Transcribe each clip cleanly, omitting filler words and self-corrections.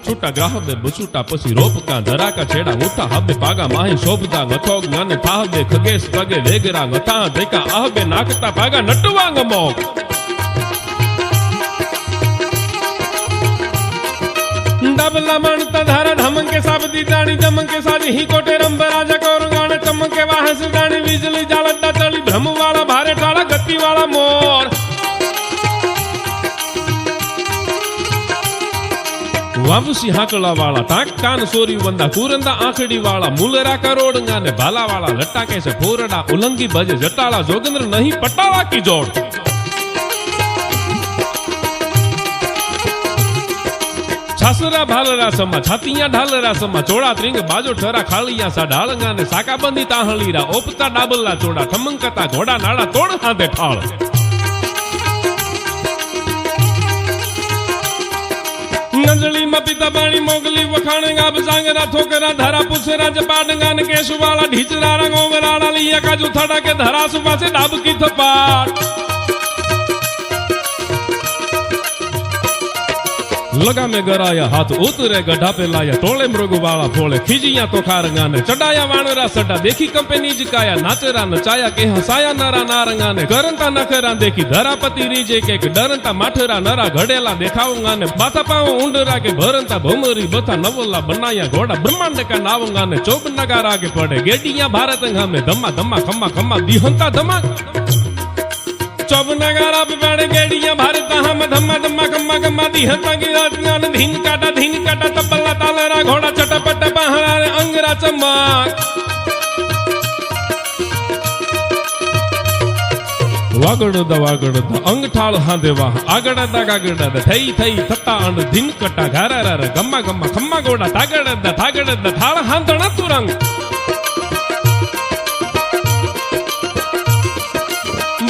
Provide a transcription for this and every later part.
छूटा ग्राह बे बसूटा पसी रोप का धरा का छेड़ा उठा हबे पागा माही शोभदा गथोग नाने थाह बे खगेश पगे वेगरा गता देखा आह बे नाकता पागा नटवांग मोग डबला मानता धारा धमके साबदी दाणी जमके साजी ही कोटे रंब राजा कोर गाने चमके वाहस दाणी बिजली जालदा चली भ्रम वाला भारे टाला गति वाला मोर वाबुसी हाकला वाला टाक कान सोरी वंदा कुरंदा आखड़ी वाला मुलरा करोड़ंगा ने भाला वाला लट्टा कैसे फोरडा उलंगी बजे जटाला जोगेंद्र नहीं पटाला की जोड़ छासरा भालरा समा छातियां ढालरा समा चोड़ा त्रिंग बाजो ठरा खालिया सा ढालंगा ने साका बंदी ताहलीरा ओपता डाबला चोड़ा ठमंकता घोड़ा नाड़ा तोड़ हाथे ठाल नंजली मपिता पानी मोगली वखाणेगा बजांगरा ठोकरा धरा पुछरा जपाडंगा ने केशवाला ढीचरा रंगोगराड़ा लिया काजू थड़ा के धरा सुबह से डाब की थपाट लगा में गराया हाथ उतरे गड्ढा पे लाया टोले मृग वाला फोड़े खीजिया तो खारंगा ने चढ़ाया वाणरा सड्डा देखी कंपे नीज काया नाचरा नचाया के हसाया नरा नारंगा ने करंता नखरा देखी धरापति रीजे के डरंता माठरा नरा घड़ेला देखाऊंगा ने बाथा पाओ ऊंडरा के भरंता भोमरी बथा नवला बनाया घोड़ा ब्रह्मांड का नावंगा ने चौप नगारा के पड़े गेटिया भारतंगा में धम्मा धम्मा खम्मा खम्मा दिहंता धमा चौब नगारा पे बड़े गेड़िया भारत हम धम्मा धम्मा कम्मा कम्मा दिहता गिरात धीन काटा तबला तालरा घोड़ा चटपट बहरा अंगरा चमक वागड़ अंग ठाल हांदे वाह आगड़ थई थत्ता अंड धीन कटा घारा गम्मा गम्मा खम्मा घोड़ा थागड़ थाल हांदना तुरंग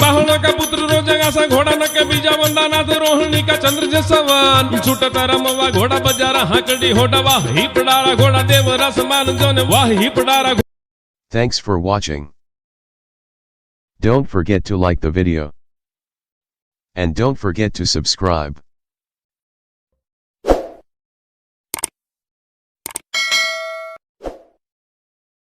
बाहुला का पुत्र रोजेगा सा घोड़ा न के बीजा वंदा नाथ रोहिणी का चंद्र जसवान छूटता रमवा घोड़ा बजारा हाकड़ी होड़ा वाह ही पड़ारा घोड़ा देव रसमान जोने वाह ही पड़ारा। Thanks for watching. Don't forget to like the video. And don't forget to subscribe.